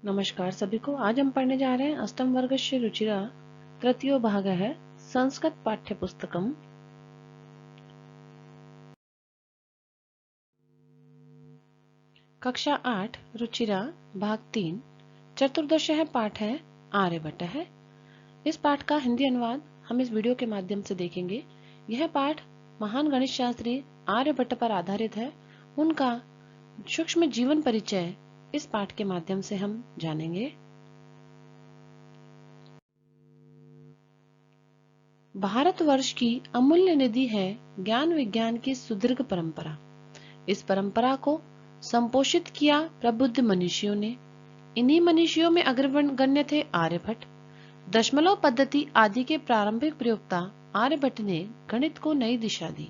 नमस्कार सभी को। आज हम पढ़ने जा रहे हैं अष्टम वर्गस्य रुचिरा तृतीयो भाग है संस्कृत पाठ्य पुस्तकम। कक्षा 8 रुचिरा भाग 3 चतुर्दश है पाठ है आर्यभट्ट है। इस पाठ का हिंदी अनुवाद हम इस वीडियो के माध्यम से देखेंगे। यह पाठ महान गणित शास्त्री आर्यभट्ट पर आधारित है। उनका सूक्ष्म जीवन परिचय इस पाठ के माध्यम से हम जानेंगे। भारतवर्ष की अमूल्य निधि है ज्ञान विज्ञान की सुदीर्घ परंपरा। इस परंपरा को संपोषित किया प्रबुद्ध मनीषियों ने। इन्हीं मनीषियों में अग्रगण्य थे आर्यभट्ट। दशमलव पद्धति आदि के प्रारंभिक प्रयोक्ता आर्यभट्ट ने गणित को नई दिशा दी।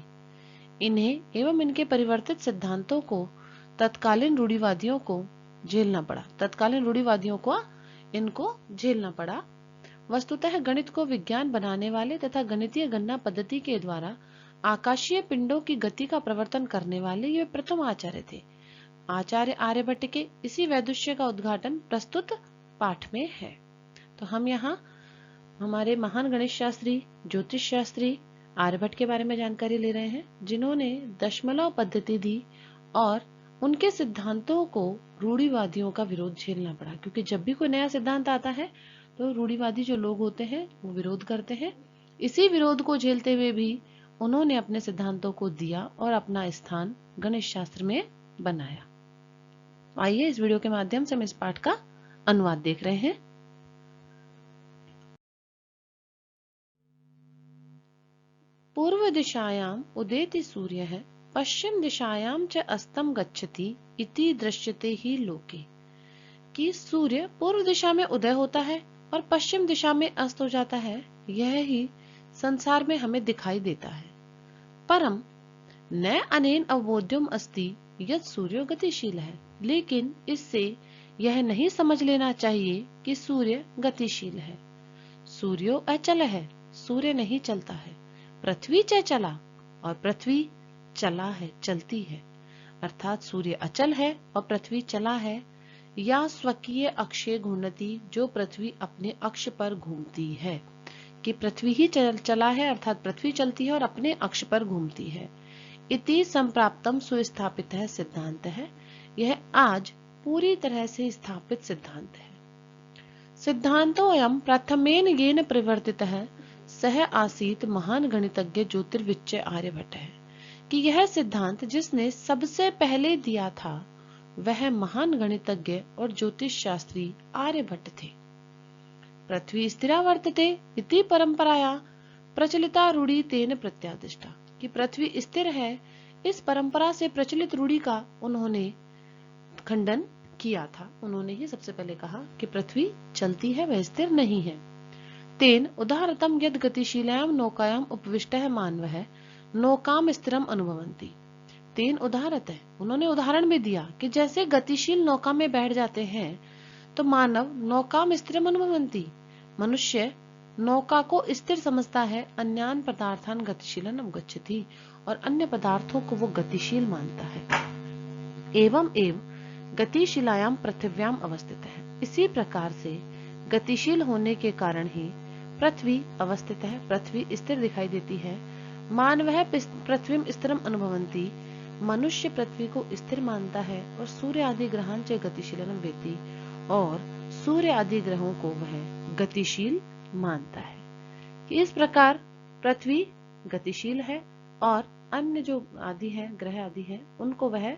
इन्हें एवं इनके परिवर्तित सिद्धांतों को तत्कालीन रूढ़िवादियों को झेलना पड़ा। वस्तुतः गणित को विज्ञान बनाने वाले तथा गणितीय गणना पद्धति के द्वारा आकाशीय पिंडों की गति का प्रवर्तन करने वाले ये प्रथम आचार्य थे। आचार्य आर्यभट्ट के इसी वैदुष्य का उद्घाटन प्रस्तुत पाठ में है। तो हम यहाँ हमारे महान गणित शास्त्री ज्योतिष शास्त्री आर्यभट्ट के बारे में जानकारी ले रहे हैं, जिन्होंने दशमलव पद्धति दी और उनके सिद्धांतों को रूढ़िवादियों का विरोध झेलना पड़ा। क्योंकि जब भी कोई नया सिद्धांत आता है तो रूढ़िवादी जो लोग होते हैं वो विरोध करते हैं। इसी विरोध को झेलते हुए भी उन्होंने अपने सिद्धांतों को दिया और अपना स्थान गणित शास्त्र में बनाया। आइए इस वीडियो के माध्यम से हम इस पाठ का अनुवाद देख रहे हैं। पूर्व दिशायाम उदेति सूर्यः पश्चिम दिशायाम च अस्तम गच्छति इति दृश्यते ही लोके। कि सूर्य पूर्व दिशा में उदय होता है और पश्चिम दिशा में अस्त हो जाता है, यह ही संसार में हमें दिखाई देता है। परम न अनेन अवबोध्यम अस्ति यत् सूर्यो गतिशील है। लेकिन इससे यह नहीं समझ लेना चाहिए कि सूर्य गतिशील है। सूर्यो अचल है, सूर्य नहीं चलता है। पृथ्वी च चला और पृथ्वी चला है, चलती है। अर्थात सूर्य अचल है और पृथ्वी चला है। या स्वकीय अक्षे घूर्णति, जो पृथ्वी अपने अक्ष पर घूमती है। कि पृथ्वी ही चला है अर्थात पृथ्वी चलती है और अपने अक्ष पर घूमती है। इति संप्राप्तम सुस्थापित है सिद्धांत है। यह आज पूरी तरह से स्थापित सिद्धांत है। सिद्धांतो अयम प्रथमेन येन परिवर्तितः सह आसीत महान गणितज्ञ ज्योतिर्विच्य आर्यभट्ट है। कि यह सिद्धांत जिसने सबसे पहले दिया था वह महान गणितज्ञ और ज्योतिष शास्त्री आर्यभट्ट थे। पृथ्वी स्थिरा वर्तते इति परंपराया प्रचलिता रूढ़ि तेन प्रत्यादिष्टा। कि पृथ्वी स्थिर है, इस परंपरा से प्रचलित रूढ़ि का उन्होंने खंडन किया था। उन्होंने ही सबसे पहले कहा कि पृथ्वी चलती है, वह स्थिर नहीं है। तेन उदाहरतम यद गतिशीलायाम नौकायाम उपविष्टः मानवः नौकाम स्थिरम अनुभवन्ति। तेन उदाहरत है, उन्होंने उदाहरण में दिया कि जैसे गतिशील नौका में बैठ जाते हैं तो मानव नौकाम स्थिरम अनुभवन्ति, मनुष्य नौका को स्थिर समझता है। अन्यान पदार्थान गतिशीलन अवगच्छति, और अन्य पदार्थों को वो गतिशील मानता है। एवं एव गतिशीलायाम पृथिव्याम अवस्थित है। इसी प्रकार से गतिशील होने के कारण ही पृथ्वी अवस्थित है, पृथ्वी स्थिर दिखाई देती है। मानवः पृथ्वीम स्थिरम अनुभवन्ति, मनुष्य पृथ्वी को स्थिर मानता है। और सूर्य आदि ग्रहान च गतिशीलन वेति, और सूर्य आदि ग्रहों को वह गतिशील मानता है। इस प्रकार पृथ्वी गतिशील है और अन्य जो आदि है, ग्रह आदि है, उनको वह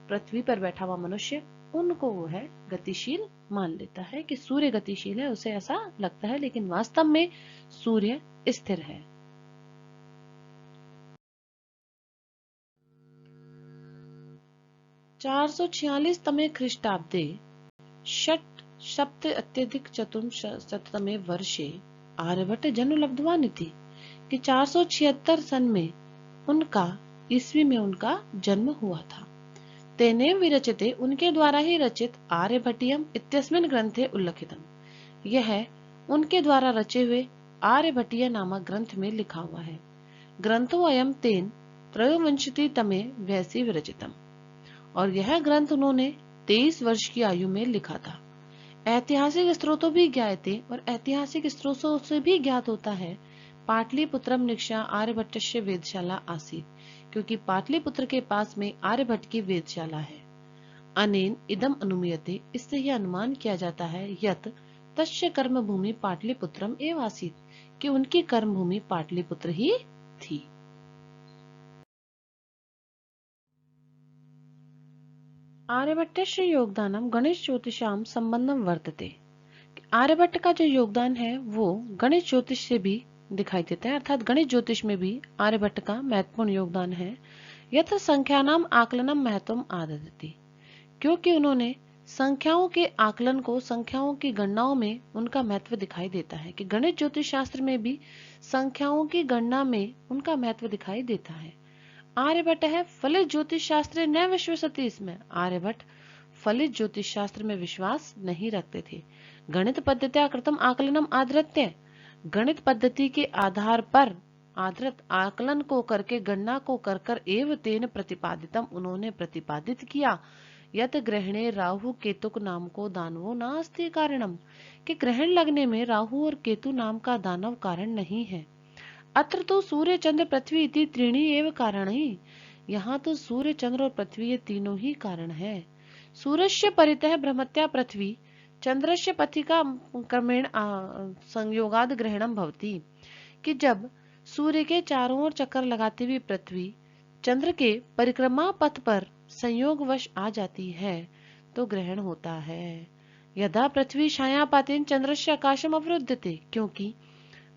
पृथ्वी पर बैठा हुआ मनुष्य उनको वो है गतिशील मान लेता है। कि सूर्य गतिशील है, उसे ऐसा लगता है, लेकिन वास्तव में सूर्य स्थिर है। तमे ख्रीष्टाब्दे षट् सप्त अत्यधिक चतुर्शततमे वर्षे आर्यभट्ट जन्म लब्धवान इति। कि 476 सन में उनका ईस्वी में उनका जन्म हुआ था। तेने विरचिते, उनके द्वारा ही रचित आर्यभट्टियम इत्यस्मिन् ग्रंथे उल्लिखितम, यह उनके द्वारा रचे हुए आर्यभट्टीय नामक ग्रंथ में लिखा हुआ है। ग्रंथो अयम तेन त्रयोविंशतितमे वयसि विरचितम, और यह ग्रंथ उन्होंने 23 वर्ष की आयु में लिखा था। ऐतिहासिक स्रोतों भी ज्ञायते और ऐतिहासिक स्रोतों से भी ज्ञात होता है पाटलिपुत्रम निक्षा आर्यभट्टस्य वेदशाला आसीत्, क्योंकि पाटलिपुत्र के पास में आर्यभट्ट की वेदशाला है। अनेन इदम अनुमीयते, इससे यह अनुमान किया जाता है यत तस्य कर्म भूमि पाटलिपुत्रम एव आसीत्, कि उनकी कर्म भूमि पाटलिपुत्र ही थी। आर्यभट्टस्य योगदानम गणेश ज्योतिषाम संबंधम वर्तते। आर्यभट्ट का जो योगदान है वो गणेश ज्योतिष से भी दिखाई देता है, अर्थात गणेश ज्योतिष में भी आर्यभट्ट का महत्वपूर्ण योगदान है। यथ संख्यानाम आकलनम महत्वम आददति, क्योंकि उन्होंने संख्याओं के आकलन को, संख्याओं की गणनाओं में उनका महत्व दिखाई देता है, कि गणित ज्योतिष शास्त्र में भी संख्याओं की गणना में उनका महत्व दिखाई देता है। आर्यभट्ट है फलित ज्योतिष शास्त्र न विश्वसति, इसमें आर्यभट्ट फलित ज्योतिष शास्त्र में विश्वास नहीं रखते थे। गणित पद्धत्या कृतम आकलनम आधृत्य, गणित पद्धति के आधार पर आधृत आकलन को करके, गणना को कर एव तेन प्रतिपादितम, उन्होंने प्रतिपादित किया यत ग्रहणे राहु केतुक नाम को दानवो नास्ति कारणम, कि ग्रहण लगने में राहु और केतु नाम का दानव कारण नहीं है। अत्र तो सूर्य चंद्र पृथ्वी इति त्रीणि एव कारण ही, यहाँ तो सूर्य चंद्र और पृथ्वी ये तीनों ही कारण है। सूर्यस्य परितः भ्रमत्या पृथ्वी चंद्रस्य पथि का क्रमेण संयोगाद ग्रहणम भवति, कि जब सूर्य के चारों ओर चक्कर लगाती हुई पृथ्वी चंद्र के परिक्रमा पथ पर संयोगवश आ जाती है तो ग्रहण होता है। यदा पृथ्वी छायापातेन चंद्रस्य आकाशम अवरुद्धते, क्योंकि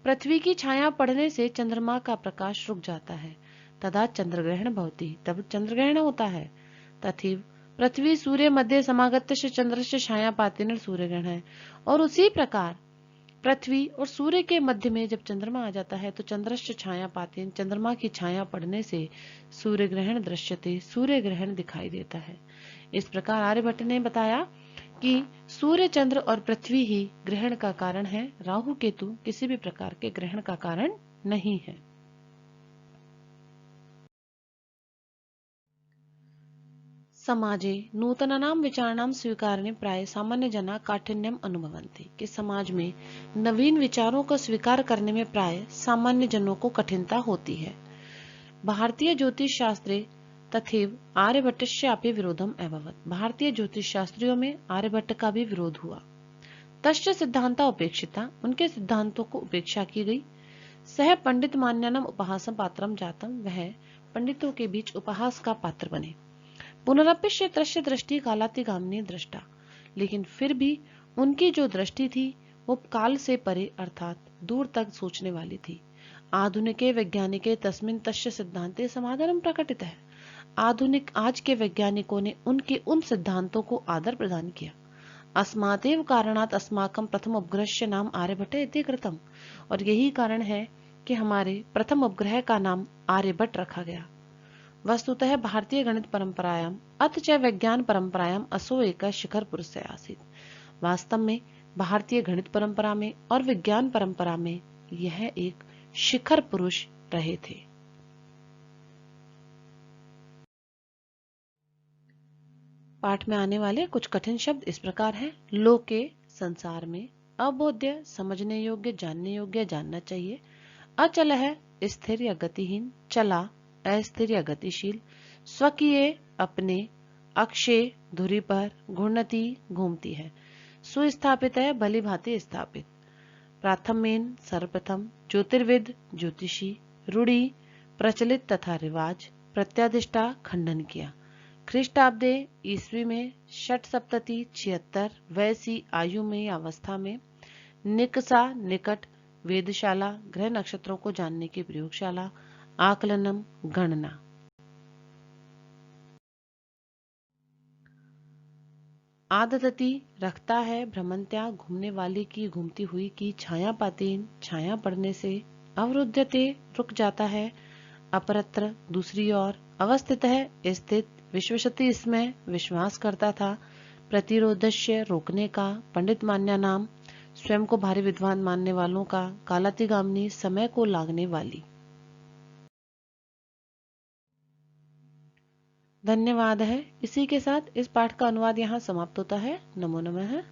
पृथ्वी की छाया पड़ने से चंद्रमा का प्रकाश रुक जाता है, तदा चंद्रग्रहण भवति, तब चंद्रग्रहण होता है। तथैव पृथ्वी सूर्य मध्य समागत्य चंद्रस्य छायापातेन सूर्यग्रहण है, और उसी प्रकार पृथ्वी और सूर्य के मध्य में जब चंद्रमा आ जाता है तो चंद्रस्य छायापातेन, चंद्रमा की छाया पड़ने से सूर्य ग्रहण दृश्यते, सूर्य ग्रहण दिखाई देता है। इस प्रकार आर्यभट्ट ने बताया कि सूर्य चंद्र और पृथ्वी ही ग्रहण का कारण है, राहु केतु किसी भी प्रकार के ग्रहण का कारण नहीं है। समाजे नूतनानां विचाराणां स्वीकारणे प्राय सामान्य जना काठिन्यम अनुभवन्ति, कि समाज में नवीन विचारों को स्वीकार करने में प्राय सामान्य जनों को कठिनता होती है। भारतीय ज्योतिष शास्त्रे तथैव आर्यभट्टस्यापि विरोधम अभवत्, भारतीय ज्योतिष शास्त्रियों में आर्यभट्ट का भी विरोध हुआ। तस्य सिद्धांता उपेक्षिता, उनके सिद्धांतों को उपेक्षा की गई। सह पंडित मान्यानम उपहासम पात्रम जातम, वह पंडितों के बीच उपहास का पात्र बने। पुनरपिश्य दृश्य दृष्टि कालातिगामिनी दृष्टा, लेकिन फिर भी उनकी जो दृष्टि थी वो काल से परे अर्थात दूर तक सोचने वाली थी। आधुनिके वैज्ञानिके तस्मिन् तस्य सिद्धांते समाधानम प्रकटित है, आधुनिक आज के वैज्ञानिकों ने उनके उन सिद्धांतों को आदर प्रदान किया। अस्मादेव कारणात् अस्माकं प्रथम उपग्रहस्य नाम आर्यभट्ट इति कृतम्, और यही कारण है कि हमारे प्रथम उपग्रह का नाम आर्यभट्ट रखा गया। वस्तुतः भारतीय गणित परंपरायाम अथ च विज्ञान परंपरायाम असो एक शिखर पुरुष आसीत्, वास्तव में भारतीय गणित परंपरा में और विज्ञान परंपरा में यह एक शिखर पुरुष रहे थे। पाठ में आने वाले कुछ कठिन शब्द इस प्रकार हैं। लोके, संसार में। अबोध्य, समझने योग्य, जानने योग्य, जानना चाहिए। अचल है, स्थिर या गतिहीन। चला, अस्थिर या गतिशील। स्वकीय, अपने। अक्षय, धुरी पर। घूर्णति, घूमती है। सुस्थापित है, भली भांति स्थापित। प्राथमेन, सर्वप्रथम। ज्योतिर्विद, ज्योतिषी। रूढ़ी, प्रचलित तथा रिवाज। प्रत्यादिष्टा, खंडन किया। ख्रीष्टाब्दे, ईस्वी में। षट सप्तति, 76। वैसी, आयु में या अवस्था में। निकसा, निकट। वेदशाला, ग्रह नक्षत्रों को जानने की प्रयोगशाला। आकलनम, गणना। आदतति, रखता है। भ्रमंत्या, घूमने वाली की, घूमती हुई की। छाया पातेन, छाया पड़ने से। अवरुद्धते, रुक जाता है। अपरत्र, दूसरी ओर। अवस्थित है, स्थित। विश्वसति, इसमें विश्वास करता था। प्रतिरोधस्य, रोकने का। पंडित मान्या नाम, स्वयं को भारी विद्वान मानने वालों का। कालातिगामिनी, समय को लागने वाली। धन्यवाद है। इसी के साथ इस पाठ का अनुवाद यहाँ समाप्त होता है। नमो नमः।